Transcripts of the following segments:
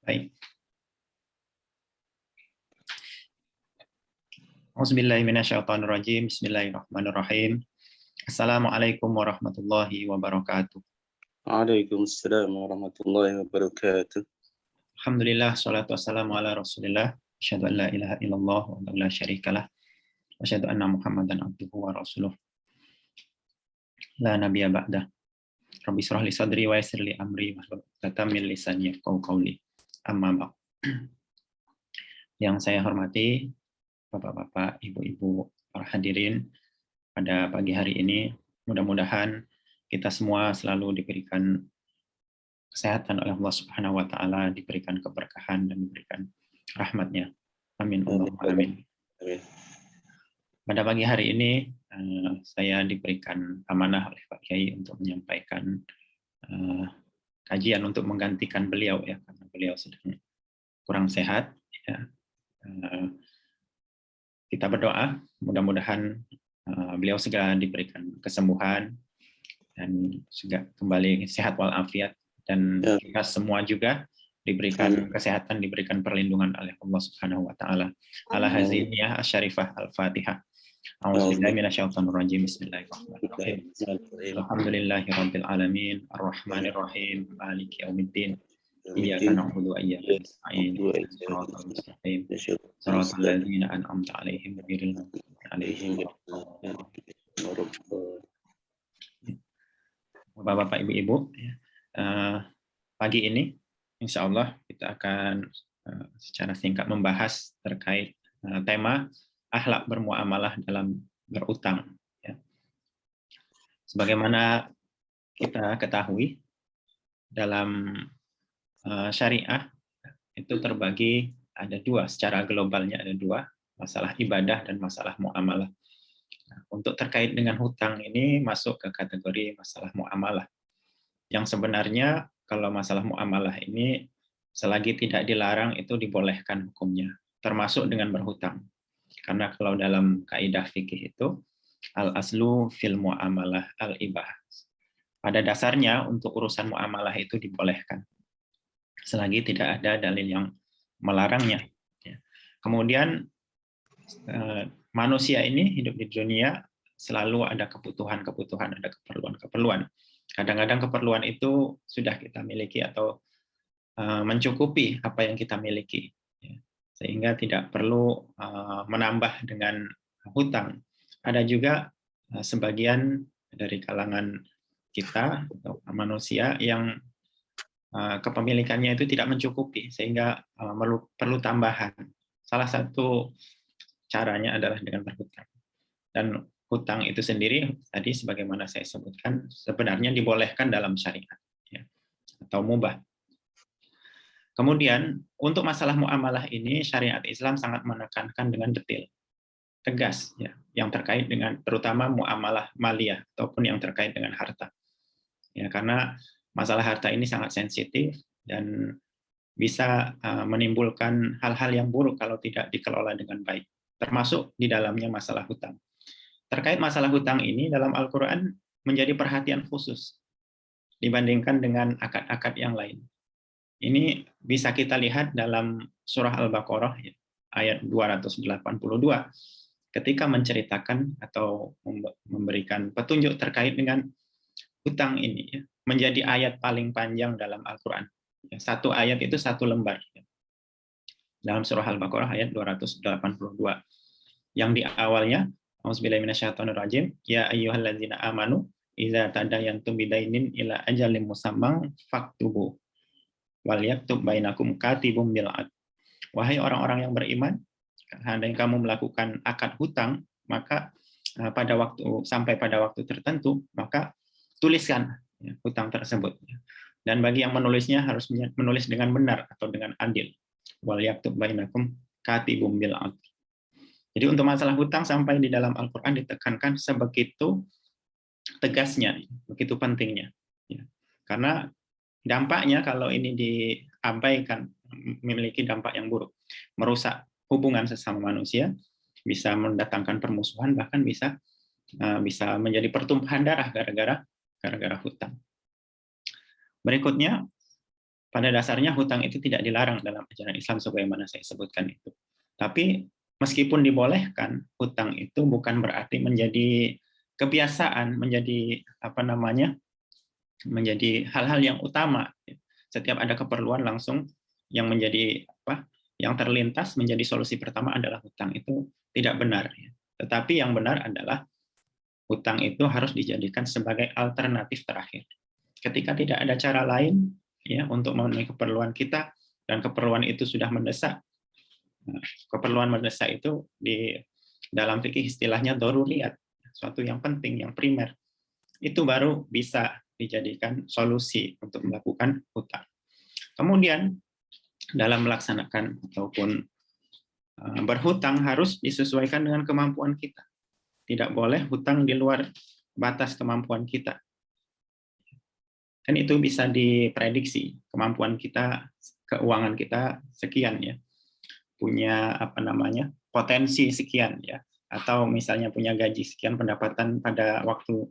Baik. Auzubillahiminasyaitonirrajim. Bismillahirrahmanirrahim. Assalamualaikum warahmatullahi wabarakatuh. Waalaikumsalam warahmatullahi wabarakatuh. Alhamdulillah, salatu wassalamu ala rasulillah. Asyhadu an la ilaha illallah wa la syarikalah. Asyhadu anna Muhammadan abduhu wa rasuluh. La nabiyya ba'dah. Rabbi shrah li sadri wa yassir li amri wahlul 'uqdatam min lisani yafqahu qawli. Amma ba'd. Yang saya hormati Bapak-bapak, Ibu-ibu, para hadirin pada pagi hari ini, mudah-mudahan kita semua selalu diberikan kesehatan oleh Allah Subhanahu wa taala, diberikan keberkahan dan diberikan rahmat-Nya. Amin Allahumma amin. Pada pagi hari ini saya diberikan amanah oleh Pak Kiai untuk menyampaikan kajian untuk menggantikan beliau ya, karena beliau sedang kurang sehat ya. Kita berdoa mudah-mudahan beliau segera diberikan kesembuhan dan segera kembali sehat walafiat, dan kita semua juga diberikan kesehatan, diberikan perlindungan oleh Allah Subhanahu wa taala. Ala haziniyah asyarifah al-Fatihah. A'udzubillahi minasyaitonirrajim. Bismillahirrahmanirrahim. Alhamdulillahirabbil alamin, arrahmanirrahim, maliki yaumiddin. Iyyaka na'budu wa iyyaka nasta'in. Shiratal mustaqim. Shiratal ladzina an'amta 'alaihim ghairil maghdubi 'alaihim waladdallin. Bapak-bapak, Ibu-ibu, pagi ini insya Allah kita akan secara singkat membahas terkait tema akhlak bermuamalah dalam berutang. Sebagaimana kita ketahui, dalam syariah itu terbagi ada dua, secara globalnya ada dua, masalah ibadah dan masalah muamalah. Nah, untuk terkait dengan hutang ini masuk ke kategori masalah muamalah, yang sebenarnya kalau masalah muamalah ini selagi tidak dilarang itu dibolehkan hukumnya, termasuk dengan berhutang. Karena kalau dalam kaidah fikih itu al-aslu fil muamalah al-ibah. Pada dasarnya untuk urusan muamalah itu dibolehkan, selagi tidak ada dalil yang melarangnya. Kemudian manusia ini hidup di dunia selalu ada kebutuhan-kebutuhan, ada keperluan-keperluan. Kadang-kadang keperluan itu sudah kita miliki atau mencukupi apa yang kita miliki, sehingga tidak perlu menambah dengan hutang. Ada juga sebagian dari kalangan kita atau manusia yang kepemilikannya itu tidak mencukupi, sehingga perlu tambahan. Salah satu caranya adalah dengan berhutang. Dan hutang itu sendiri tadi sebagaimana saya sebutkan sebenarnya dibolehkan dalam syariat ya, atau mubah. Kemudian untuk masalah muamalah ini syariat Islam sangat menekankan dengan detail, tegas ya, yang terkait dengan terutama muamalah maliyah ataupun yang terkait dengan harta. Ya, karena masalah harta ini sangat sensitif dan bisa menimbulkan hal-hal yang buruk kalau tidak dikelola dengan baik, termasuk di dalamnya masalah hutang. Terkait masalah hutang ini dalam Al-Quran menjadi perhatian khusus dibandingkan dengan akad-akad yang lain. Ini bisa kita lihat dalam surah Al-Baqarah ayat 282 ketika menceritakan atau memberikan petunjuk terkait dengan hutang ini menjadi ayat paling panjang dalam Al-Quran. Satu ayat itu satu lembar. Dalam surah Al-Baqarah ayat 282. Yang di awalnya, Auzubillahi minasyaitonirrajim, ya ayyuhalladzina amanu idza tadayantum bidainin ila ajalin musamman faktubu wal yaktub bainakum katibum bil adl. Wahai orang-orang yang beriman, andai kamu melakukan akad hutang, maka sampai pada waktu tertentu, maka tuliskan hutang tersebut. Dan bagi yang menulisnya harus menulis dengan benar atau dengan adil. Wal yaktub bainakum katibum bil adl. Jadi untuk masalah hutang sampai di dalam Al-Quran ditekankan sebegitu tegasnya, begitu pentingnya. Karena dampaknya kalau ini diabaikan memiliki dampak yang buruk, merusak hubungan sesama manusia, bisa mendatangkan permusuhan, bahkan bisa menjadi pertumpahan darah gara-gara hutang. Berikutnya pada dasarnya hutang itu tidak dilarang dalam ajaran Islam sebagaimana saya sebutkan itu. Tapi meskipun dibolehkan, hutang itu bukan berarti menjadi kebiasaan, menjadi apa namanya, menjadi hal-hal yang utama. Setiap ada keperluan langsung yang menjadi apa, yang terlintas menjadi solusi pertama adalah hutang. Itu tidak benar. Tetapi yang benar adalah hutang itu harus dijadikan sebagai alternatif terakhir. Ketika tidak ada cara lain ya untuk memenuhi keperluan kita dan keperluan itu sudah mendesak. Nah, keperluan mendesak itu di dalam fikih istilahnya daruriyat, suatu yang penting, yang primer. Itu baru bisa dijadikan solusi untuk melakukan hutang. Kemudian dalam melaksanakan ataupun berhutang harus disesuaikan dengan kemampuan kita. Tidak boleh hutang di luar batas kemampuan kita. Dan itu bisa diprediksi, kemampuan kita, keuangan kita sekian ya. Punya apa namanya? Potensi sekian ya. Atau misalnya punya gaji sekian, pendapatan pada waktu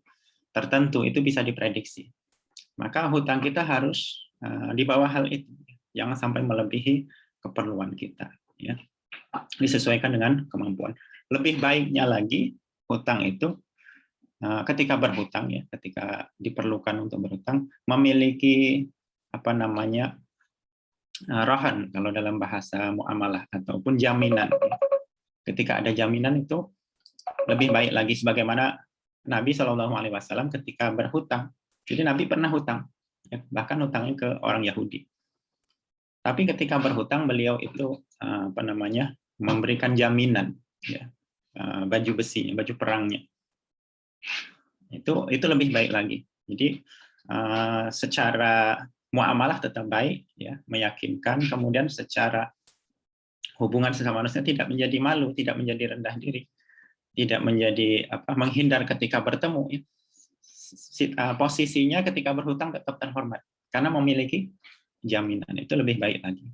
tertentu itu bisa diprediksi. Maka hutang kita harus di bawah hal itu. Jangan sampai melebihi keperluan kita ya. Disesuaikan dengan kemampuan. Lebih baiknya lagi hutang itu ketika berhutang ya, ketika diperlukan untuk berhutang, memiliki apa namanya rahan kalau dalam bahasa muamalah ataupun jaminan. Ketika ada jaminan itu lebih baik lagi, sebagaimana Nabi Shallallahu Alaihi Wasallam ketika berhutang. Jadi Nabi pernah hutang, ya, bahkan hutangnya ke orang Yahudi. Tapi ketika berhutang beliau itu apa namanya memberikan jaminan, ya, baju besi, baju perangnya. Itu lebih baik lagi. Jadi secara muamalah tetap baik, ya, meyakinkan. Kemudian secara hubungan sesama manusia tidak menjadi malu, tidak menjadi rendah diri, tidak menjadi apa menghindar ketika bertemu. Ya. Posisinya ketika berhutang tetap terhormat karena memiliki jaminan. Itu lebih baik lagi.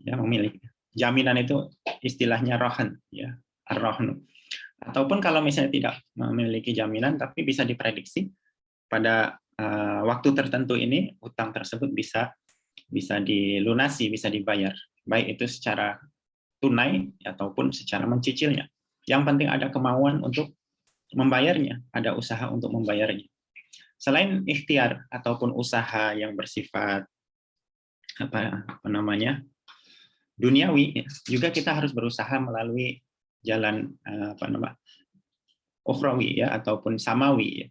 Ya, memiliki jaminan itu istilahnya rohan, ya, ar-rohnu. Ataupun kalau misalnya tidak memiliki jaminan tapi bisa diprediksi pada waktu tertentu ini utang tersebut bisa dilunasi, bisa dibayar, baik itu secara tunai ataupun secara mencicilnya. Yang penting ada kemauan untuk membayarnya, ada usaha untuk membayarnya. Selain ikhtiar ataupun usaha yang bersifat apa namanya duniawi, juga kita harus berusaha melalui jalan apa namanya ukhrawi ya ataupun samawi ya,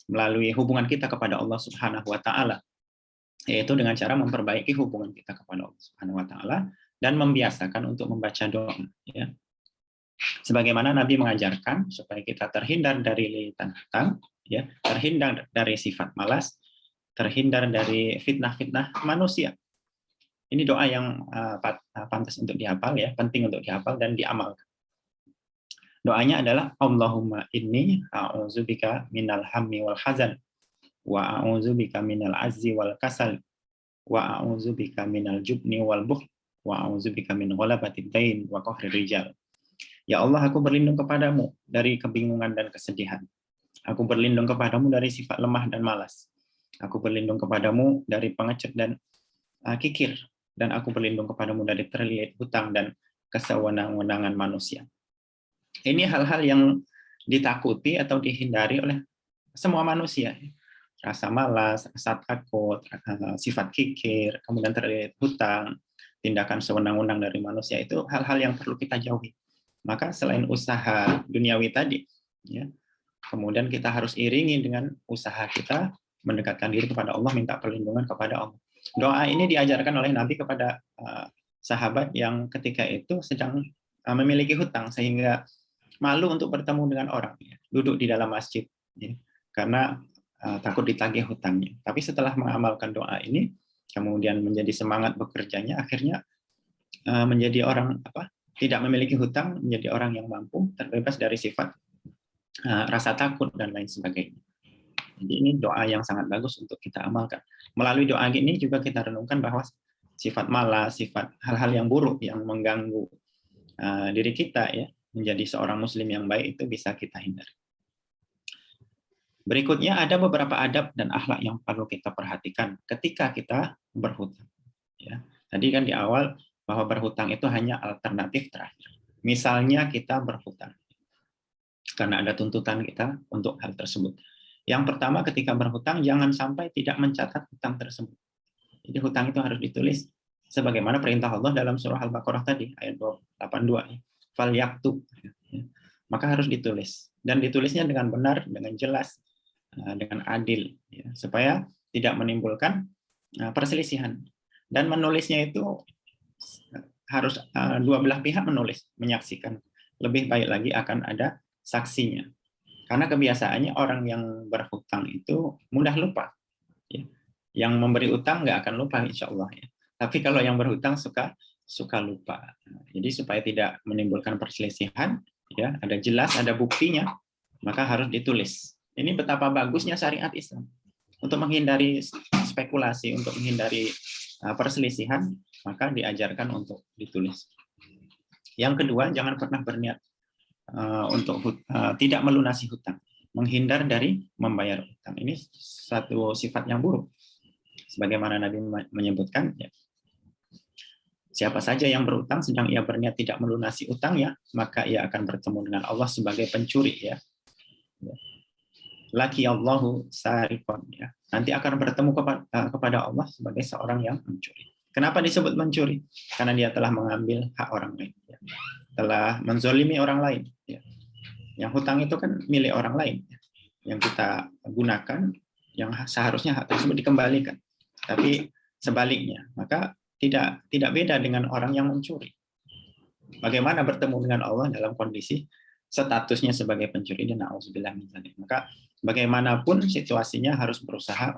melalui hubungan kita kepada Allah Subhanahu wa taala, yaitu dengan cara memperbaiki hubungan kita kepada Allah Subhanahu wa taala dan membiasakan untuk membaca doa ya. Sebagaimana Nabi mengajarkan supaya kita terhindar dari lilitan hutang ya, terhindar dari sifat malas, terhindar dari fitnah-fitnah manusia. Ini doa yang pantas untuk dihafal ya, penting untuk dihafal dan diamalkan. Doanya adalah Allahumma inni a'udzubika minal hammi wal hazan wa a'udzubika minal azzi wal kasal wa a'udzubika minal jubni wal bukhl wa a'udzubika min ghalabatid dain wa qahrir rijal. Ya Allah, aku berlindung kepadamu dari kebingungan dan kesedihan. Aku berlindung kepadamu dari sifat lemah dan malas. Aku berlindung kepadamu dari pengecut dan kikir. Dan aku berlindung kepadamu dari terlilit hutang dan kesewenang-wenangan manusia. Ini hal-hal yang ditakuti atau dihindari oleh semua manusia. Rasa malas, rasa takut, sifat kikir, kemudian terlilit hutang, tindakan sewenang-wenang dari manusia, itu hal-hal yang perlu kita jauhi. Maka selain usaha duniawi tadi, ya, kemudian kita harus iringi dengan usaha kita mendekatkan diri kepada Allah, minta perlindungan kepada Allah. Doa ini diajarkan oleh Nabi kepada sahabat yang ketika itu sedang memiliki hutang sehingga malu untuk bertemu dengan orang, ya, duduk di dalam masjid, ya, karena takut ditagih hutangnya. Tapi setelah mengamalkan doa ini, kemudian menjadi semangat bekerjanya, akhirnya menjadi orang tidak memiliki hutang, menjadi orang yang mampu, terbebas dari sifat rasa takut dan lain sebagainya. Jadi ini doa yang sangat bagus untuk kita amalkan. Melalui doa ini juga kita renungkan bahwa sifat malas, sifat hal-hal yang buruk yang mengganggu diri kita ya, menjadi seorang muslim yang baik itu bisa kita hindari. Berikutnya ada beberapa adab dan akhlak yang perlu kita perhatikan ketika kita berhutang. Ya. Tadi kan di awal bahwa berhutang itu hanya alternatif terakhir. Misalnya kita berhutang karena ada tuntutan kita untuk hal tersebut. Yang pertama ketika berhutang jangan sampai tidak mencatat hutang tersebut. Jadi hutang itu harus ditulis sebagaimana perintah Allah dalam surah Al-Baqarah tadi ayat 82. Fal yaktub. Maka harus ditulis dan ditulisnya dengan benar, dengan jelas, dengan adil, ya, supaya tidak menimbulkan perselisihan. Dan menulisnya itu harus dua belah pihak menulis, menyaksikan. Lebih baik lagi akan ada saksinya. Karena kebiasaannya orang yang berhutang itu mudah lupa. Ya. Yang memberi utang nggak akan lupa, insya Allah. Ya. Tapi kalau yang berhutang suka lupa. Jadi supaya tidak menimbulkan perselisihan, ya ada jelas, ada buktinya, maka harus ditulis. Ini betapa bagusnya syariat Islam untuk menghindari spekulasi, untuk menghindari perselisihan, maka diajarkan untuk ditulis. Yang kedua, jangan pernah berniat untuk tidak melunasi hutang, menghindar dari membayar hutang. Ini satu sifat yang buruk. Sebagaimana Nabi menyebutkan, ya, siapa saja yang berutang sedang ia berniat tidak melunasi utangnya, maka ia akan bertemu dengan Allah sebagai pencuri. Ya. Laki Allahu sarifon. Ya. Nanti akan bertemu kepada Allah sebagai seorang yang mencuri. Kenapa disebut mencuri? Karena dia telah mengambil hak orang lain. Ya. Telah menzolimi orang lain. Ya. Yang hutang itu kan milik orang lain. Ya. Yang kita gunakan, yang seharusnya hak tersebut dikembalikan. Tapi sebaliknya, maka tidak beda dengan orang yang mencuri. Bagaimana bertemu dengan Allah dalam kondisi statusnya sebagai pencuri dan na'udzubillah min dzalik. Maka bagaimanapun situasinya harus berusaha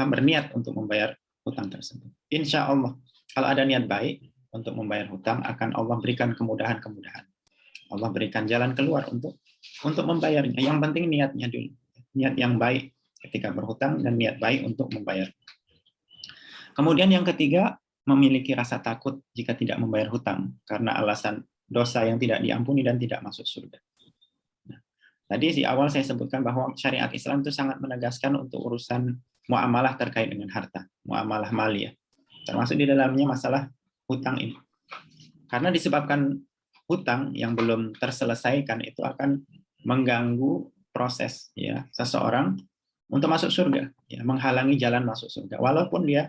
berniat untuk membayar hutang tersebut. Insya Allah, kalau ada niat baik untuk membayar hutang, akan Allah berikan kemudahan-kemudahan. Allah berikan jalan keluar untuk membayarnya. Yang penting niatnya dulu, niat yang baik ketika berhutang dan niat baik untuk membayar. Kemudian yang ketiga, memiliki rasa takut jika tidak membayar hutang karena alasan dosa yang tidak diampuni dan tidak masuk surga. Nah, tadi di awal saya sebutkan bahwa syariat Islam itu sangat menegaskan untuk urusan muamalah terkait dengan harta, muamalah maliyah. Termasuk di dalamnya masalah hutang ini. Karena disebabkan hutang yang belum terselesaikan itu akan mengganggu proses ya seseorang untuk masuk surga, ya, menghalangi jalan masuk surga walaupun dia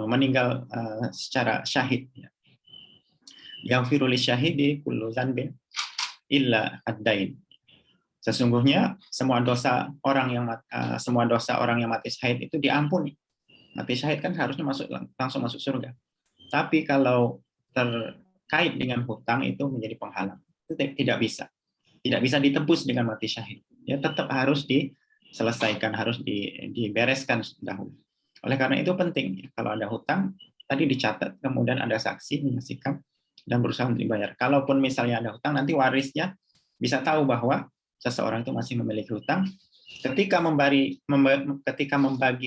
meninggal secara syahid. Yang firuli syahidi kullu dzanbin illa ad-dain. Sesungguhnya semua dosa orang yang mati syahid itu diampuni. Mati syahid kan harusnya langsung masuk surga. Tapi kalau terkait dengan hutang itu menjadi penghalang. Itu tidak bisa. Tidak bisa ditebus dengan mati syahid. Ya tetap harus diselesaikan, harus dibereskan dahulu. Oleh karena itu penting, kalau ada hutang, tadi dicatat, kemudian ada saksi menyaksikan, dan berusaha untuk dibayar. Kalaupun misalnya ada hutang, nanti warisnya bisa tahu bahwa seseorang itu masih memiliki hutang. Ketika membagi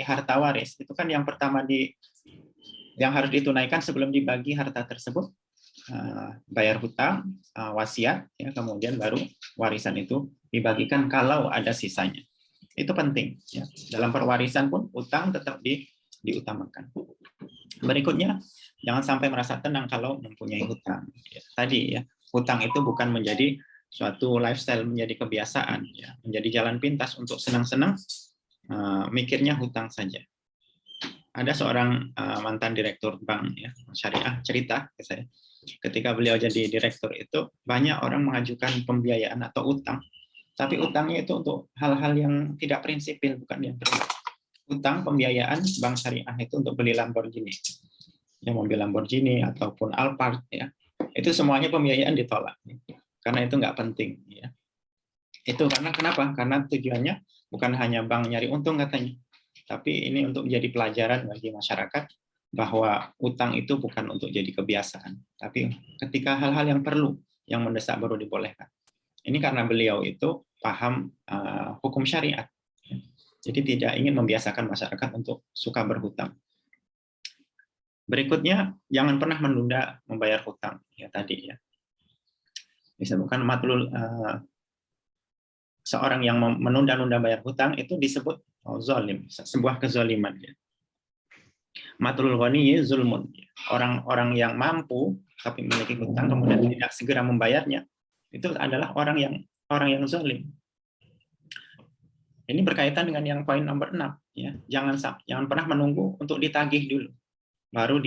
harta waris, itu kan yang pertama yang harus ditunaikan sebelum dibagi harta tersebut, bayar hutang, wasiat, ya, kemudian baru warisan itu dibagikan kalau ada sisanya. Itu penting. Ya. Dalam perwarisan pun utang tetap diutamakan. Berikutnya, jangan sampai merasa tenang kalau mempunyai hutang. Ya, tadi ya, hutang itu bukan menjadi suatu lifestyle, menjadi kebiasaan, ya, menjadi jalan pintas untuk senang-senang, mikirnya hutang saja. Ada seorang mantan direktur bank ya, syariah cerita ke saya, ketika beliau jadi direktur itu banyak orang mengajukan pembiayaan atau utang. Tapi utangnya itu untuk hal-hal yang tidak prinsipil, bukan yang prinsipil. Utang pembiayaan bank syariah itu untuk beli Lamborghini, ya, mobil Lamborghini ataupun Alphard, ya, itu semuanya pembiayaan ditolak karena itu nggak penting. Ya. Itu karena kenapa? Karena tujuannya bukan hanya bank nyari untung katanya, tapi ini untuk menjadi pelajaran bagi masyarakat bahwa utang itu bukan untuk jadi kebiasaan, tapi ketika hal-hal yang perlu, yang mendesak baru dibolehkan. Ini karena beliau itu paham hukum syariat. Jadi tidak ingin membiasakan masyarakat untuk suka berhutang. Berikutnya, jangan pernah menunda membayar hutang. Ya tadi ya. Disebutkan matlul seorang yang menunda-nunda bayar hutang itu disebut zalim, sebuah kezaliman. Ya. Matlul ghaniyyi zulmun. Orang-orang yang mampu tapi memiliki hutang kemudian tidak segera membayarnya, itu adalah orang yang zalim. Ini berkaitan dengan yang poin nomor 6 ya. Jangan pernah menunggu untuk ditagih dulu baru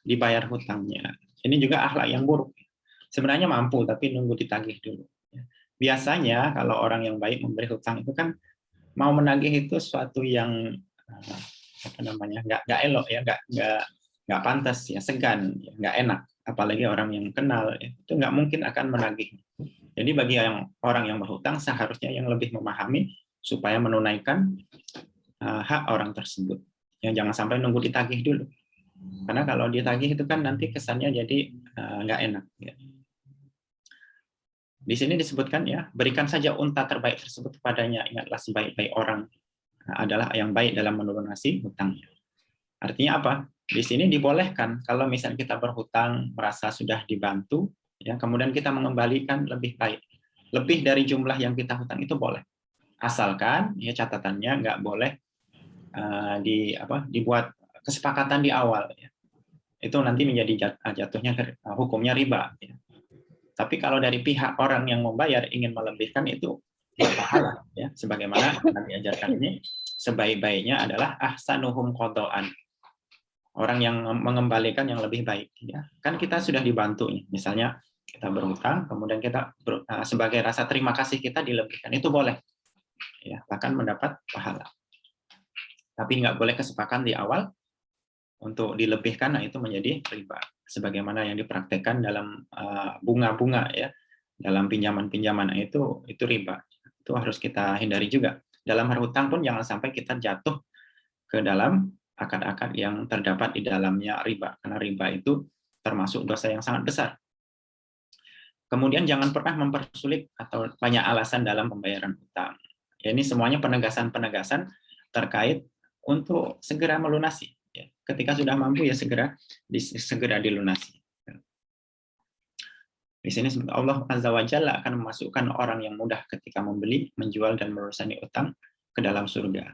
dibayar hutangnya. Ini juga akhlak yang buruk. Sebenarnya mampu tapi nunggu ditagih dulu. Biasanya kalau orang yang baik memberi hutang itu kan mau menagih itu suatu yang apa namanya nggak elok ya, nggak pantas ya, segan ya, nggak enak. Apalagi orang yang kenal ya, itu nggak mungkin akan menagih. Jadi bagi orang yang berhutang seharusnya yang lebih memahami supaya menunaikan hak orang tersebut. Ya, jangan sampai nunggu ditagih dulu. Karena kalau ditagih itu kan nanti kesannya jadi nggak enak. Ya. Di sini disebutkan ya, berikan saja unta terbaik tersebut kepadanya. Ingatlah sebaik-baik orang adalah yang baik dalam melunasi hutangnya. Artinya apa? Di sini dibolehkan kalau misalnya kita berhutang merasa sudah dibantu, ya kemudian kita mengembalikan lebih baik, lebih dari jumlah yang kita hutang itu boleh. Asalkan ya catatannya nggak boleh dibuat kesepakatan di awal. Ya. Itu nanti menjadi jatuhnya hukumnya riba. Ya. Tapi kalau dari pihak orang yang membayar ingin melebihkan itu pahala. Ya. Sebagaimana nanti ajarkan ini, sebaik-baiknya adalah ahsanuhum qada'an. Orang yang mengembalikan yang lebih baik. Ya. Kan kita sudah dibantu. Misalnya kita berhutang, kemudian kita sebagai rasa terima kasih kita dilebihkan. Itu boleh. Ya, bahkan mendapat pahala. Tapi nggak boleh kesepakatan di awal untuk dilebihkan, nah itu menjadi riba. Sebagaimana yang dipraktekkan dalam bunga-bunga ya, dalam pinjaman-pinjaman itu riba. Itu harus kita hindari juga. Dalam berhutang pun jangan sampai kita jatuh ke dalam akad-akad yang terdapat di dalamnya riba, karena riba itu termasuk dosa yang sangat besar. Kemudian jangan pernah mempersulit atau banyak alasan dalam pembayaran hutang. Ya, ini semuanya penegasan-penegasan terkait untuk segera melunasi. Ya, ketika sudah mampu ya segera dilunasi. Di sini Allah Azza wa Jalla akan memasukkan orang yang mudah ketika membeli, menjual dan melunasi utang ke dalam surga.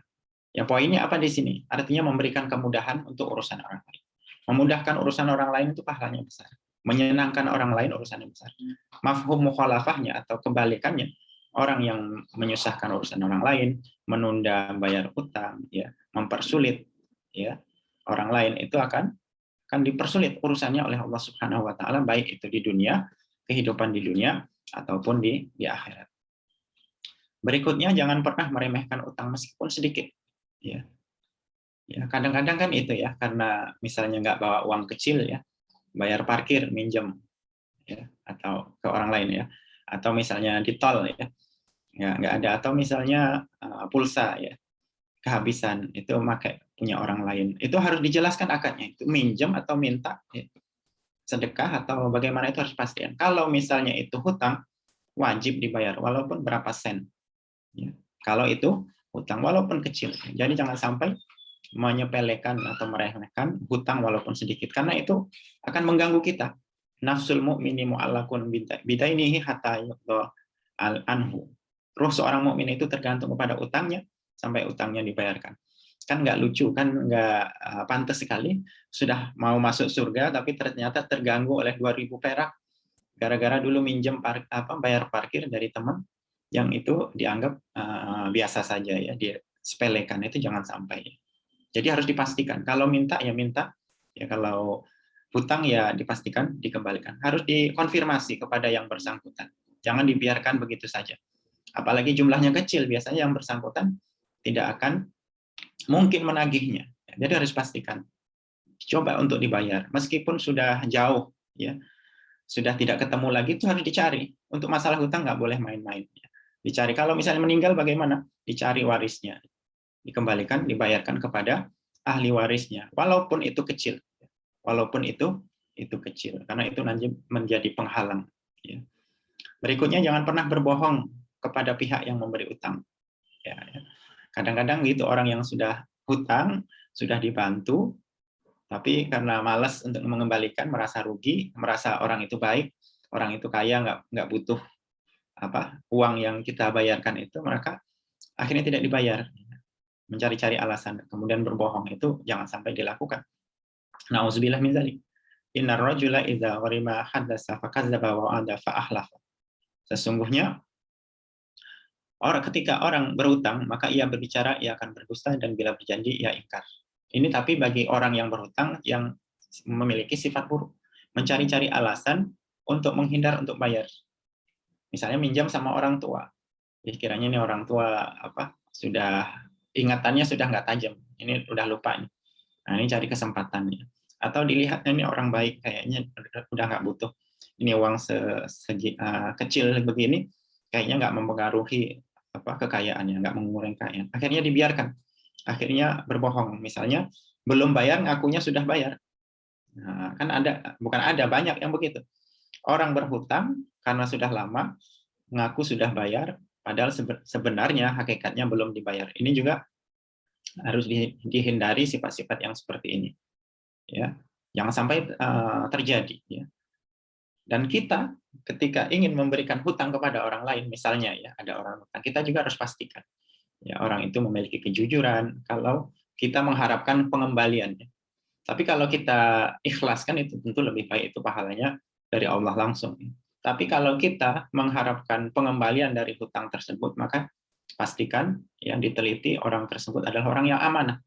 Ya, poinnya apa di sini? Artinya memberikan kemudahan untuk urusan orang lain. Memudahkan urusan orang lain itu pahalanya besar. Menyenangkan orang lain urusannya besar. Mafhum mukhalafahnya atau kebalikannya, orang yang menyusahkan urusan orang lain, menunda bayar utang, ya, mempersulit ya orang lain itu akan dipersulit urusannya oleh Allah Subhanahu wa taala, baik itu di dunia, kehidupan di dunia ataupun di akhirat. Berikutnya jangan pernah meremehkan utang meskipun sedikit. Ya, kadang-kadang kan itu ya, karena misalnya nggak bawa uang kecil ya, bayar parkir, minjem ya, atau ke orang lain ya, atau misalnya di tol ya, nggak ada, atau misalnya pulsa ya, kehabisan, itu pakai punya orang lain, itu harus dijelaskan akadnya, itu minjem atau minta, ya. Sedekah atau bagaimana itu harus pastikan. Kalau misalnya itu hutang, wajib dibayar walaupun berapa sen. Ya. Kalau itu hutang walaupun kecil, jadi jangan sampai menyepelekan atau meremehkan hutang walaupun sedikit, karena itu akan mengganggu kita. Nafsul mu'mini mu'allakun bidainihi hatta yuqda anhu. Ruh seorang mukmin itu tergantung kepada utangnya sampai utangnya dibayarkan. Kan nggak lucu, kan nggak pantas sekali, sudah mau masuk surga tapi ternyata terganggu oleh 2.000 perak gara-gara dulu minjem bayar parkir dari teman yang itu dianggap biasa saja ya, dia sepelekan, itu jangan sampai. Jadi harus dipastikan, kalau minta ya minta, ya kalau hutang ya dipastikan dikembalikan. Harus dikonfirmasi kepada yang bersangkutan. Jangan dibiarkan begitu saja. Apalagi jumlahnya kecil, biasanya yang bersangkutan tidak akan mungkin menagihnya. Jadi harus pastikan. Coba untuk dibayar, meskipun sudah jauh, ya sudah tidak ketemu lagi, itu harus dicari. Untuk masalah hutang nggak boleh main-main. Dicari. Kalau misalnya meninggal bagaimana? Dicari warisnya, dikembalikan, dibayarkan kepada ahli warisnya, walaupun itu kecil, kecil, karena itu nanti menjadi penghalang. Ya. Berikutnya jangan pernah berbohong kepada pihak yang memberi utang. Ya. Kadang-kadang gitu orang yang sudah hutang, sudah dibantu, tapi karena malas untuk mengembalikan, merasa rugi, merasa orang itu baik, orang itu kaya, nggak butuh uang yang kita bayarkan itu, mereka akhirnya tidak dibayar. Mencari-cari alasan, kemudian berbohong, itu jangan sampai dilakukan. Nauzubillah min dzalik. Innar rajula idza gharima hadatsa fakadzdzaba wa wa'ada fa ahlafa. Sesungguhnya ketika orang berhutang, maka ia berbicara, ia akan berdusta, dan bila berjanji, ia ingkar. Ini tapi bagi orang yang berhutang yang memiliki sifat buruk, mencari-cari alasan untuk menghindar untuk bayar. Misalnya minjam sama orang tua, kiranya ini orang tua sudah ingatannya sudah nggak tajam, ini udah lupa nih. Nah, ini cari kesempatannya. Atau dilihatnya ini orang baik, kayaknya udah nggak butuh. Ini uang kecil begini, kayaknya nggak mempengaruhi kekayaannya, nggak mengurangi kekayaan. Akhirnya dibiarkan. Akhirnya berbohong. Misalnya belum bayar, ngakunya sudah bayar. Nah, kan banyak yang begitu. Orang berhutang karena sudah lama, ngaku sudah bayar, padahal sebenarnya hakikatnya belum dibayar. Ini juga harus dihindari sifat-sifat yang seperti ini. Ya, jangan sampai terjadi. Ya. Dan kita ketika ingin memberikan hutang kepada orang lain, misalnya ya ada orang hutang, kita juga harus pastikan ya orang itu memiliki kejujuran. Kalau kita mengharapkan pengembaliannya, tapi kalau kita ikhlaskan itu tentu lebih baik, itu pahalanya dari Allah langsung. Tapi kalau kita mengharapkan pengembalian dari hutang tersebut, maka pastikan yang diteliti orang tersebut adalah orang yang amanah.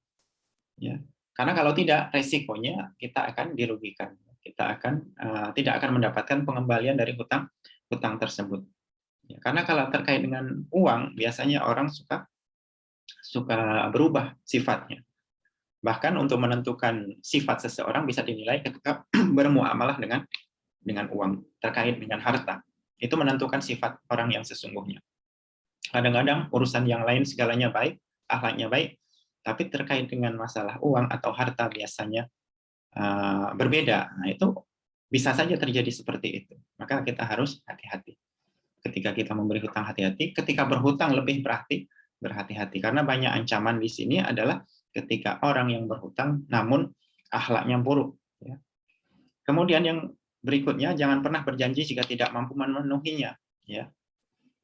Ya. Karena kalau tidak, resikonya kita akan dirugikan. Kita akan tidak akan mendapatkan pengembalian dari hutang tersebut. Ya, karena kalau terkait dengan uang, biasanya orang suka berubah sifatnya. Bahkan untuk menentukan sifat seseorang bisa dinilai ketika bermuamalah dengan uang, terkait dengan harta. Itu menentukan sifat orang yang sesungguhnya. Kadang-kadang urusan yang lain segalanya baik, akhlaknya baik, tapi terkait dengan masalah uang atau harta biasanya berbeda. Nah, itu bisa saja terjadi seperti itu. Maka kita harus hati-hati. Ketika kita memberi hutang, hati-hati. Ketika berhutang, lebih berhati-hati. Karena banyak ancaman di sini adalah ketika orang yang berhutang, namun akhlaknya buruk. Ya. Kemudian yang berikutnya, jangan pernah berjanji jika tidak mampu memenuhinya. Ya.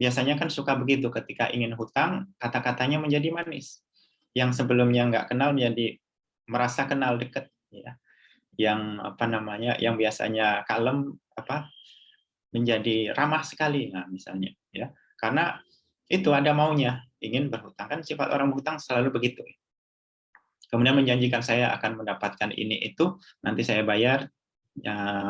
Biasanya kan suka begitu, ketika ingin hutang, kata-katanya menjadi manis. Yang sebelumnya nggak kenal menjadi merasa kenal dekat. Ya. Yang biasanya kalem menjadi ramah sekali, nah misalnya ya, karena itu ada maunya ingin berhutang, kan sifat orang berhutang selalu begitu. Kemudian menjanjikan saya akan mendapatkan ini itu, nanti saya bayar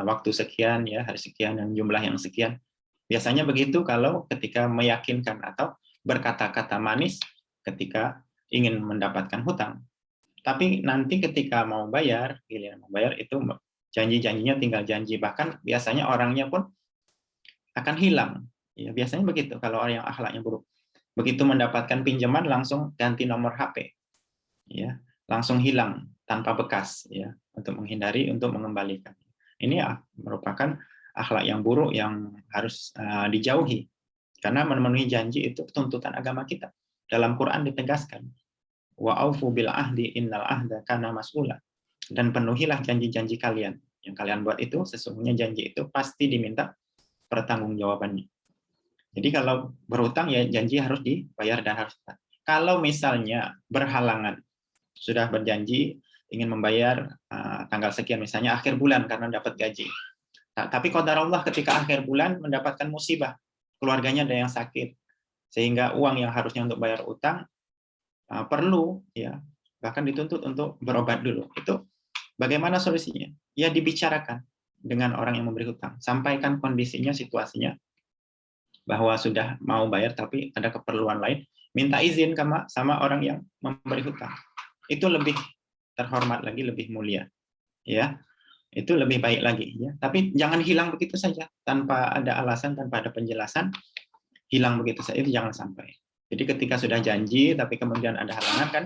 waktu sekian, ya hari sekian, dan jumlah yang sekian. Biasanya begitu kalau ketika meyakinkan atau berkata-kata manis ketika ingin mendapatkan hutang. Tapi nanti ketika mau bayar, giliran mau bayar itu janji-janjinya tinggal janji, bahkan biasanya orangnya pun akan hilang. Ya, biasanya begitu kalau orang yang akhlaknya buruk. Begitu mendapatkan pinjaman langsung ganti nomor HP. Ya, langsung hilang tanpa bekas ya, untuk menghindari untuk mengembalikan. Ini merupakan akhlak yang buruk yang harus dijauhi. Karena memenuhi janji itu tuntutan agama kita. Dalam Quran ditegaskan, wa aufu bil ahdi innal ahda kana mas'ula. Dan penuhilah janji-janji kalian. Yang kalian buat itu sesungguhnya janji itu pasti diminta pertanggungjawabannya. Jadi kalau berhutang ya janji harus dibayar dan harus. Kalau misalnya berhalangan, sudah berjanji ingin membayar tanggal sekian misalnya akhir bulan karena dapat gaji. Tapi qadarullah ketika akhir bulan mendapatkan musibah, keluarganya ada yang sakit, sehingga uang yang harusnya untuk bayar utang perlu ya bahkan dituntut untuk berobat dulu. Itu bagaimana solusinya? Ya dibicarakan dengan orang yang memberi hutang, sampaikan kondisinya, situasinya, bahwa sudah mau bayar tapi ada keperluan lain, minta izin sama orang yang memberi hutang. Itu lebih terhormat lagi, lebih mulia. Ya, itu lebih baik lagi. Ya. Tapi jangan hilang begitu saja, tanpa ada alasan, tanpa ada penjelasan, hilang begitu saja, itu jangan sampai. Jadi ketika sudah janji tapi kemudian ada halangan, kan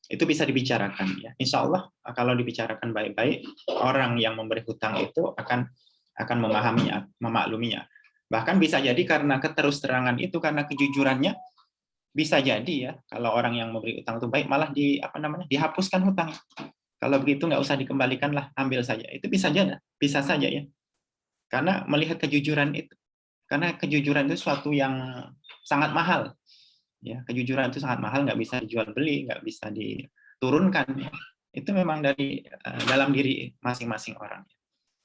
itu bisa dibicarakan ya. Insya Allah kalau dibicarakan baik-baik, orang yang memberi hutang itu akan memahaminya, memakluminya. Bahkan bisa jadi karena keterus-terangan itu, karena kejujurannya, bisa jadi ya kalau orang yang memberi hutang itu baik, malah dihapuskan hutangnya. Kalau begitu nggak usah dikembalikan lah, ambil saja. Itu bisa saja ya. Karena melihat kejujuran itu. Karena kejujuran itu suatu yang sangat mahal. Ya, kejujuran itu sangat mahal, nggak bisa dijual beli, nggak bisa diturunkan. itu memang dari dalam diri masing-masing orang.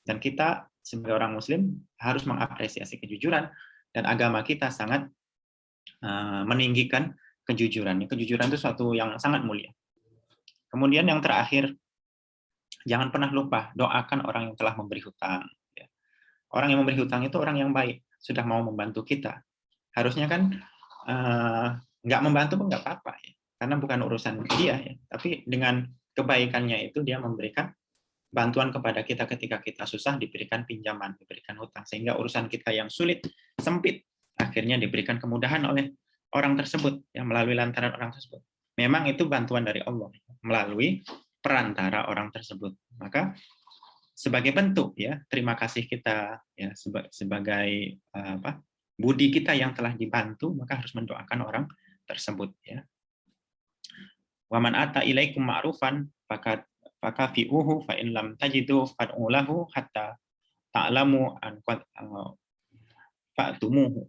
Dan kita sebagai orang Muslim harus mengapresiasi kejujuran, dan agama kita sangat meninggikan kejujuran. Kejujuran itu suatu yang sangat mulia. Kemudian yang terakhir, jangan pernah lupa doakan orang yang telah memberi hutang. Orang yang memberi hutang itu orang yang baik, sudah mau membantu kita. Harusnya kan nggak membantu pun nggak apa-apa, ya. Karena bukan urusan dia, ya. Tapi dengan kebaikannya itu dia memberikan bantuan kepada kita ketika kita susah, diberikan pinjaman, diberikan hutang, sehingga urusan kita yang sulit, sempit, akhirnya diberikan kemudahan oleh orang tersebut, yang melalui lantaran orang tersebut. Memang itu bantuan dari Allah melalui perantara orang tersebut. Maka sebagai bentuk, ya, terima kasih kita, ya, sebagai budi kita yang telah dibantu, maka harus mendoakan orang tersebut, ya. Waman ata ilaikum ma'rufan fakafi'uhu fa in lam tajidu fad'u lahu hatta ta'lamu an qad fa'tumuhu.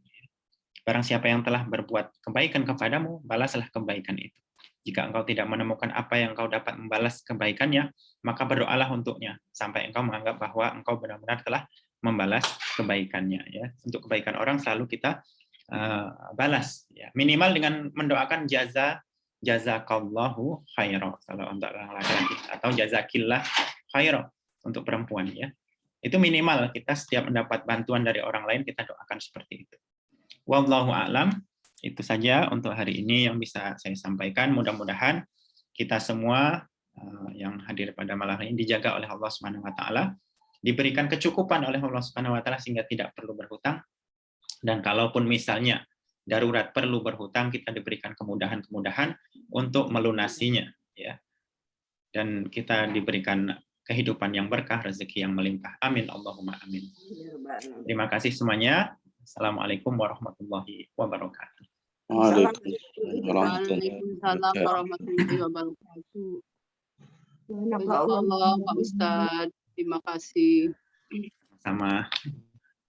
Barang siapa yang telah berbuat kebaikan kepadamu, balaslah kebaikan itu. Jika engkau tidak menemukan apa yang engkau dapat membalas kebaikannya, maka berdoalah untuknya sampai engkau menganggap bahwa engkau benar-benar telah membalas kebaikannya, ya. Untuk kebaikan orang selalu kita balas, ya. Minimal dengan mendoakan jazakallahu khairan kalau untuk orang laki-laki, atau jazakillah khairan untuk perempuan, ya. Itu minimal, kita setiap mendapat bantuan dari orang lain kita doakan seperti itu. Wallahu a'lam. Itu saja untuk hari ini yang bisa saya sampaikan. Mudah-mudahan kita semua yang hadir pada malam ini dijaga oleh Allah Subhanahu wa taala, diberikan kecukupan oleh Allah Subhanahu wa taala sehingga tidak perlu berhutang. Dan kalaupun misalnya darurat perlu berhutang, kita diberikan kemudahan-kemudahan untuk melunasinya, ya. Dan kita diberikan kehidupan yang berkah, rezeki yang melimpah. Amin Allahumma amin. Terima kasih semuanya. Assalamualaikum warahmatullahi wabarakatuh. Waalaikumsalam warahmatullahi wabarakatuh. Jazakallah Pak Ustadz. Terima kasih. Sama.